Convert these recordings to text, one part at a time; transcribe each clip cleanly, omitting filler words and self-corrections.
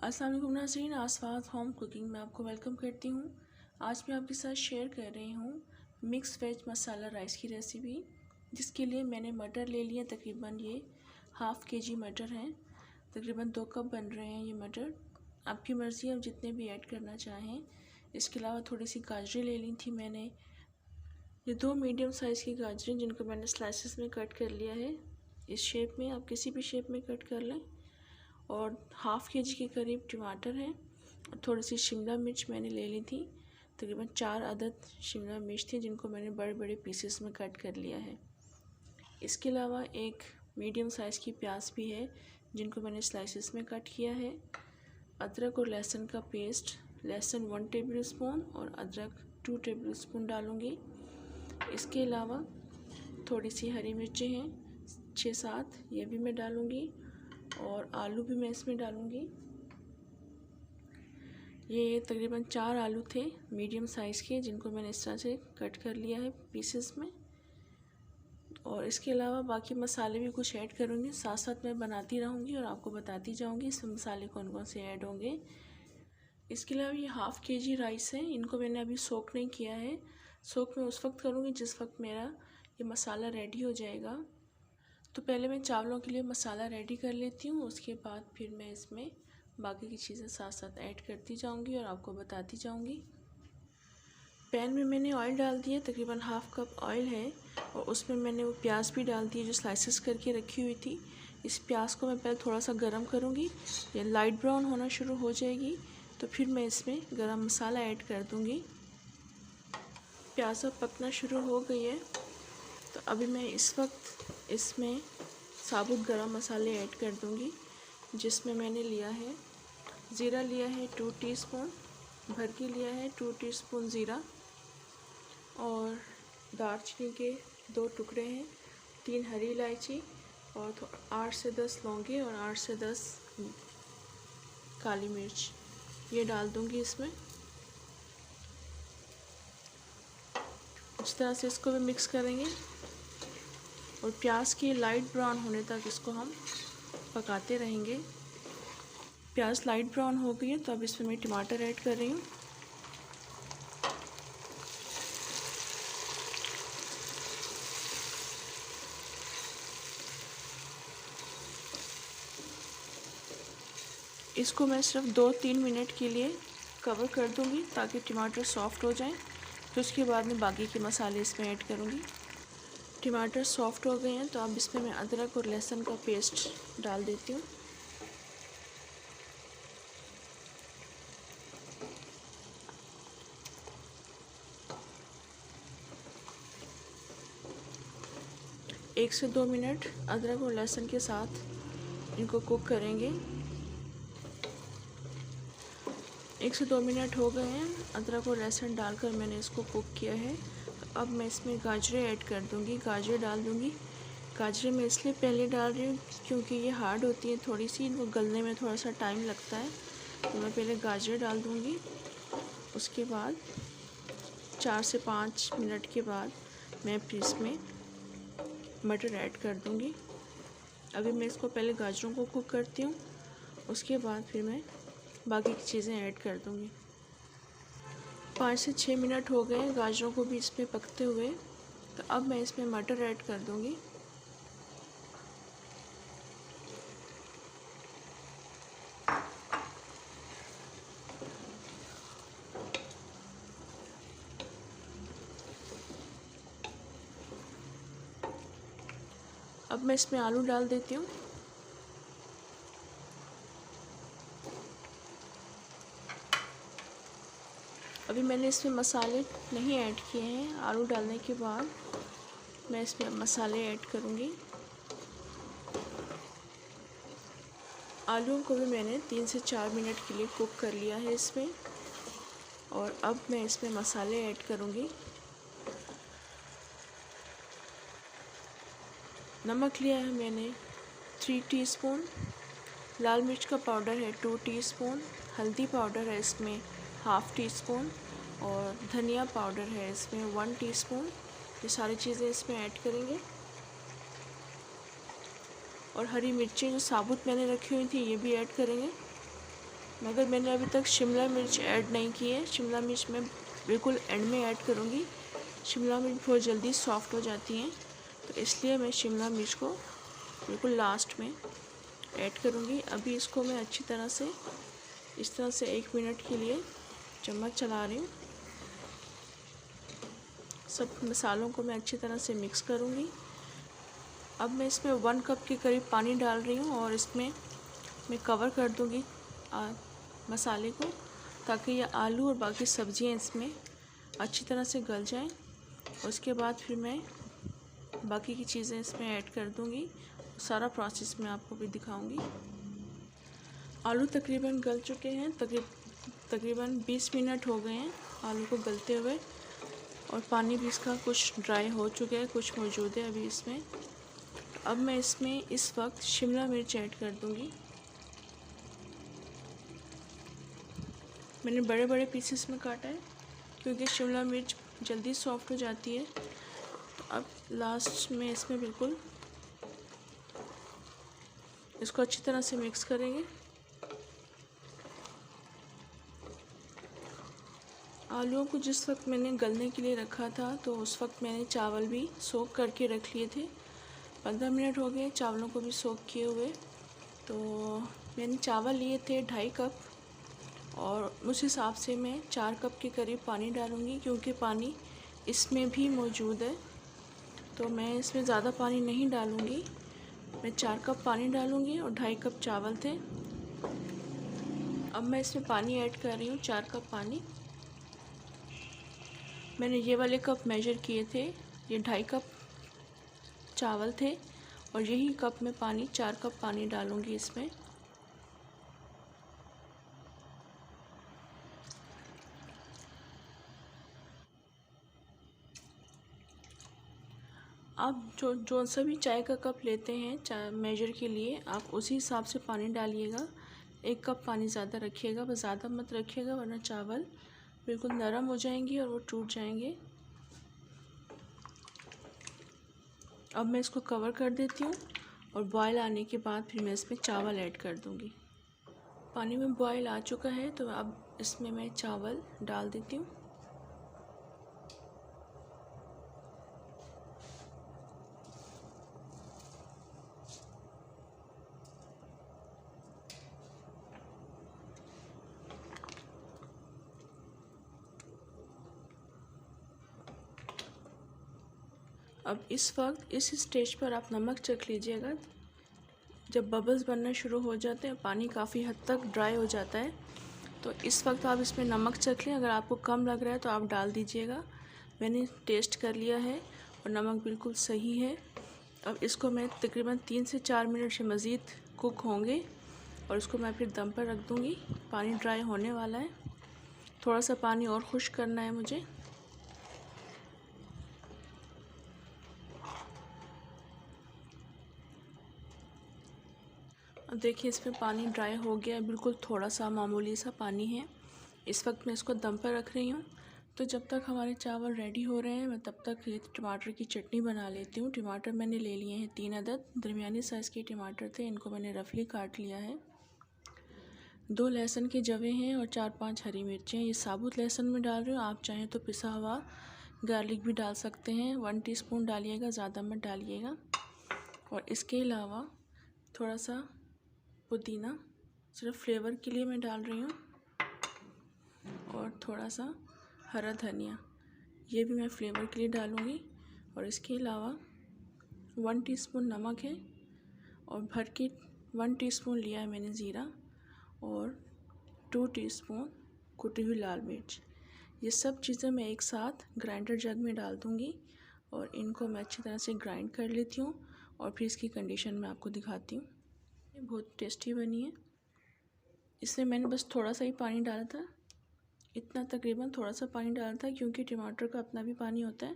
अस्सलाम वालेकुम नाज़रीन, आसवाद होम कुकिंग में आपको वेलकम करती हूँ। आज मैं आपके साथ शेयर कर रही हूँ मिक्स वेज मसाला राइस की रेसिपी, जिसके लिए मैंने मटर ले लिए। तकरीबन ये हाफ़ kg मटर हैं। तकरीबन 2 कप बन रहे हैं ये मटर। आपकी मर्ज़ी, आप जितने भी ऐड करना चाहें। इसके अलावा थोड़ी सी गाजरें ले ली थी मैंने। ये 2 मीडियम साइज़ की गाजरें, जिनको मैंने स्लाइसेस में कट कर लिया है। इस शेप में, आप किसी भी शेप में कट कर लें। और हाफ़ kg के करीब टमाटर हैं। और थोड़ी सी शिमला मिर्च मैंने ले ली थी। तकरीबन 4 अदद शिमला मिर्च थी, जिनको मैंने बड़े बड़े पीसेस में कट कर लिया है। इसके अलावा एक मीडियम साइज़ की प्याज भी है, जिनको मैंने स्लाइसेस में कट किया है। अदरक और लहसुन का पेस्ट, लहसुन 1 टेबल स्पून और अदरक 2 टेबल स्पून डालूँगी। इसके अलावा थोड़ी सी हरी मिर्चें हैं 6-7, ये भी मैं डालूँगी। और आलू भी मैं इसमें डालूँगी। ये तकरीबन 4 आलू थे मीडियम साइज़ के, जिनको मैंने इस तरह से कट कर लिया है पीसेस में। और इसके अलावा बाकी मसाले भी कुछ ऐड करूँगी, साथ साथ मैं बनाती रहूँगी और आपको बताती जाऊँगी इसमें मसाले कौन कौन से ऐड होंगे। इसके अलावा ये हाफ़ kg राइस है, इनको मैंने अभी सोक नहीं किया है। सोक मैं उस वक्त करूँगी जिस वक्त मेरा ये मसाला रेडी हो जाएगा। तो पहले मैं चावलों के लिए मसाला रेडी कर लेती हूँ, उसके बाद फिर मैं इसमें बाकी की चीज़ें साथ साथ ऐड करती जाऊँगी और आपको बताती जाऊँगी। पैन में मैंने ऑयल डाल दिया, तकरीबन हाफ़ कप ऑयल है। और उसमें मैंने वो प्याज भी डाल दी जो स्लाइसेस करके रखी हुई थी। इस प्याज को मैं पहले थोड़ा सा गर्म करूँगी। ये लाइट ब्राउन होना शुरू हो जाएगी तो फिर मैं इसमें गरम मसाला ऐड कर दूँगी। प्याज अब पकना शुरू हो गई है, तो अभी मैं इस वक्त इसमें साबुत गरम मसाले ऐड कर दूंगी, जिसमें मैंने लिया है ज़ीरा लिया है 2 टीस्पून, भर के लिया है 2 टीस्पून ज़ीरा। और दालचीनी के 2 टुकड़े हैं, 3 हरी इलायची और 8 से 10 लौंगे और 8 से 10 काली मिर्च, ये डाल दूंगी इसमें। इस तरह से इसको भी मिक्स करेंगे और प्याज की लाइट ब्राउन होने तक इसको हम पकाते रहेंगे। प्याज लाइट ब्राउन हो गई है, तो अब इसमें मैं टमाटर ऐड कर रही हूँ। इसको मैं सिर्फ 2-3 मिनट के लिए कवर कर दूँगी ताकि टमाटर सॉफ्ट हो जाएं। फिर उसके बाद मैं बाकी के मसाले इसमें ऐड करूँगी। टमाटर सॉफ्ट हो गए हैं, तो अब इसमें मैं अदरक और लहसुन का पेस्ट डाल देती हूँ। एक से 2 मिनट अदरक और लहसुन के साथ इनको कुक करेंगे। 1 से 2 मिनट हो गए हैं, अदरक और लहसुन डालकर मैंने इसको कुक किया है। तो अब मैं इसमें गाजरें ऐड कर दूँगी, गाजरें डाल दूँगी। गाजरें मैं इसलिए पहले डाल रही हूँ क्योंकि ये हार्ड होती है थोड़ी सी, इनको गलने में थोड़ा सा टाइम लगता है, तो मैं पहले गाजरें डाल दूँगी। उसके बाद 4 से 5 मिनट के बाद मैं फिर इसमें मटर ऐड कर दूँगी। अभी मैं इसको पहले गाजरों को कुक करती हूँ, उसके बाद फिर मैं बाकी की चीज़ें ऐड कर दूँगी। 5 से 6 मिनट हो गए गाजरों को भी इसमें पकते हुए, तो अब मैं इसमें मटर ऐड कर दूँगी। अब मैं इसमें आलू डाल देती हूँ। अभी मैंने इसमें मसाले नहीं ऐड किए हैं। आलू डालने के बाद मैं इसमें मसाले ऐड करूँगी। आलू को भी मैंने 3 से 4 मिनट के लिए कुक कर लिया है इसमें। और अब मैं इसमें मसाले ऐड करूँगी। नमक लिया है मैंने 3 टीस्पून, लाल मिर्च का पाउडर है 2 टीस्पून, हल्दी पाउडर है इसमें हाफ़ टीस्पून और धनिया पाउडर है इसमें 1 टीस्पून। ये सारी चीज़ें इसमें ऐड करेंगे। और हरी मिर्चें जो साबुत मैंने रखी हुई थी, ये भी ऐड करेंगे। मगर मैंने अभी तक शिमला मिर्च ऐड नहीं की है। शिमला मिर्च मैं बिल्कुल एंड में ऐड करूँगी। शिमला मिर्च बहुत जल्दी सॉफ्ट हो जाती हैं, तो इसलिए मैं शिमला मिर्च को बिल्कुल लास्ट में ऐड करूँगी। अभी इसको मैं अच्छी तरह से इस तरह से 1 मिनट के लिए चम्मच चला रही हूँ। सब मसालों को मैं अच्छी तरह से मिक्स करूँगी। अब मैं इसमें 1 कप के करीब पानी डाल रही हूँ और इसमें मैं कवर कर दूँगी मसाले को, ताकि ये आलू और बाकी सब्जियाँ इसमें अच्छी तरह से गल जाएं। उसके बाद फिर मैं बाकी की चीज़ें इसमें ऐड कर दूँगी। सारा प्रोसेस मैं आपको भी दिखाऊँगी। आलू तकरीबन गल चुके हैं, तकरीबन 20 मिनट हो गए हैं आलू को गलते हुए, और पानी भी इसका कुछ ड्राई हो चुका है, कुछ मौजूद है अभी इसमें। अब मैं इसमें इस वक्त शिमला मिर्च ऐड कर दूँगी। मैंने बड़े बड़े पीसेस में काटा है क्योंकि शिमला मिर्च जल्दी सॉफ्ट हो जाती है। तो अब लास्ट में इसमें बिल्कुल इसको अच्छी तरह से मिक्स करेंगे। आलूओं को जिस वक्त मैंने गलने के लिए रखा था, तो उस वक्त मैंने चावल भी सोक करके रख लिए थे। 15 मिनट हो गए चावलों को भी सोक किए हुए। तो मैंने चावल लिए थे 2.5 कप, और उस हिसाब से मैं 4 कप के करीब पानी डालूँगी, क्योंकि पानी इसमें भी मौजूद है। तो मैं इसमें ज़्यादा पानी नहीं डालूँगी, मैं 4 कप पानी डालूँगी और 2.5 कप चावल थे। अब मैं इसमें पानी ऐड कर रही हूँ, 4 कप पानी। मैंने ये वाले कप मेजर किए थे, ये 2.5 कप चावल थे और यही कप में पानी 4 कप पानी डालूँगी इसमें। आप जो सा भी चाय का कप लेते हैं चाय मेजर के लिए, आप उसी हिसाब से पानी डालिएगा। 1 कप पानी ज़्यादा रखिएगा, बस ज़्यादा मत रखिएगा, वरना चावल बिल्कुल नरम हो जाएंगे और वो टूट जाएंगे। अब मैं इसको कवर कर देती हूँ और बॉयल आने के बाद फिर मैं इसमें चावल ऐड कर दूँगी। पानी में बॉयल आ चुका है, तो अब इसमें मैं चावल डाल देती हूँ। अब इस वक्त इस स्टेज पर आप नमक चख लीजिएगा। जब बबल्स बनना शुरू हो जाते हैं, पानी काफ़ी हद तक ड्राई हो जाता है, तो इस वक्त आप इसमें नमक चख लें। अगर आपको कम लग रहा है तो आप डाल दीजिएगा। मैंने टेस्ट कर लिया है और नमक बिल्कुल सही है। अब इसको मैं तकरीबन 3 से 4 मिनट से मज़ीद कुक होंगे और इसको मैं फिर दम पर रख दूँगी। पानी ड्राई होने वाला है, थोड़ा सा पानी और खुश्क करना है मुझे। अब देखिए इसमें पानी ड्राई हो गया है, बिल्कुल थोड़ा सा मामूली सा पानी है। इस वक्त मैं इसको दम पर रख रही हूँ। तो जब तक हमारे चावल रेडी हो रहे हैं, मैं तब तक ये टमाटर की चटनी बना लेती हूँ। टमाटर मैंने ले लिए हैं 3 अदद, दरमियानी साइज़ के टमाटर थे, इनको मैंने रफली काट लिया है। 2 लहसुन के जवे हैं और 4-5 हरी मिर्चें। ये साबुत लहसुन में डाल रही हूँ, आप चाहें तो पिसा हुआ गार्लिक भी डाल सकते हैं। 1 टीस्पून डालिएगा, ज़्यादा मत डालिएगा। और इसके अलावा थोड़ा सा पुदीना, सिर्फ फ्लेवर के लिए मैं डाल रही हूँ, और थोड़ा सा हरा धनिया, ये भी मैं फ्लेवर के लिए डालूँगी। और इसके अलावा 1 टीस्पून नमक है, और भर के 1 टीस्पून लिया है मैंने ज़ीरा, और 2 टीस्पून कुटी हुई लाल मिर्च। ये सब चीज़ें मैं एक साथ ग्राइंडर जग में डाल दूँगी और इनको मैं अच्छी तरह से ग्राइंड कर लेती हूँ, और फिर इसकी कंडीशन मैं आपको दिखाती हूँ। ये बहुत टेस्टी बनी है। इसमें मैंने बस थोड़ा सा ही पानी डाला था, इतना तकरीबन थोड़ा सा पानी डाला था, क्योंकि टमाटर का अपना भी पानी होता है।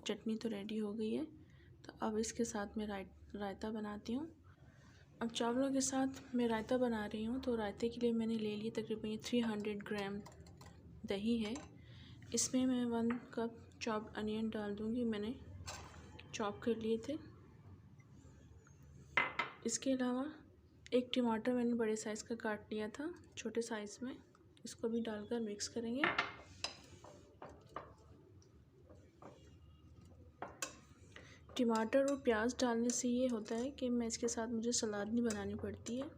चटनी तो रेडी हो गई है, तो अब इसके साथ मैं रायता बनाती हूँ। अब चावलों के साथ मैं रायता बना रही हूँ, तो रायते के लिए मैंने ले लिए तकरीबन 300 ग्राम दही है। इसमें मैं 1 कप चॉप्ड अनियन डाल दूँगी, मैंने चॉप कर लिए थे। इसके अलावा एक टमाटर मैंने बड़े साइज़ का काट लिया था छोटे साइज़ में, इसको भी डालकर मिक्स करेंगे। टमाटर और प्याज डालने से ये होता है कि मैं इसके साथ मुझे सलाद नहीं बनानी पड़ती है,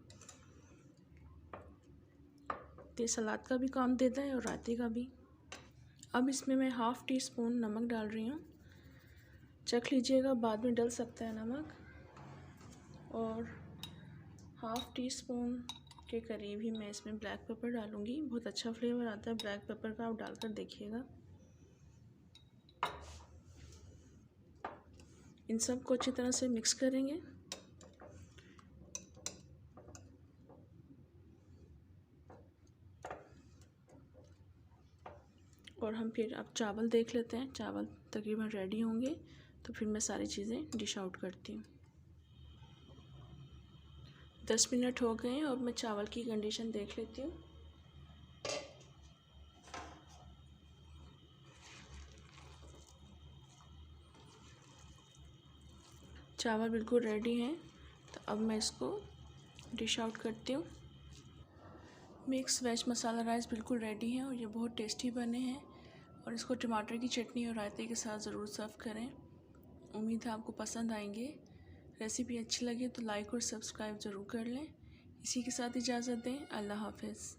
तो सलाद का भी काम देता है और रायते का भी। अब इसमें मैं 1/2 टीस्पून नमक डाल रही हूँ। चख लीजिएगा, बाद में डल सकता है नमक। और 1/2 टीस्पून के करीब ही मैं इसमें ब्लैक पेपर डालूँगी। बहुत अच्छा फ्लेवर आता है ब्लैक पेपर का, आप डालकर देखिएगा। इन सब को अच्छी तरह से मिक्स करेंगे। और हम फिर अब चावल देख लेते हैं, चावल तकरीबन रेडी होंगे तो फिर मैं सारी चीज़ें डिश आउट करती हूँ। 10 मिनट हो गए और मैं चावल की कंडीशन देख लेती हूँ। चावल बिल्कुल रेडी हैं, तो अब मैं इसको डिश आउट करती हूँ। मिक्स वेज मसाला राइस बिल्कुल रेडी है और ये बहुत टेस्टी बने हैं। और इसको टमाटर की चटनी और रायते के साथ ज़रूर सर्व करें। उम्मीद है आपको पसंद आएंगे। रेसिपी अच्छी लगे तो लाइक और सब्सक्राइब ज़रूर कर लें। इसी के साथ इजाज़त दें। अल्लाह हाफ़िज़।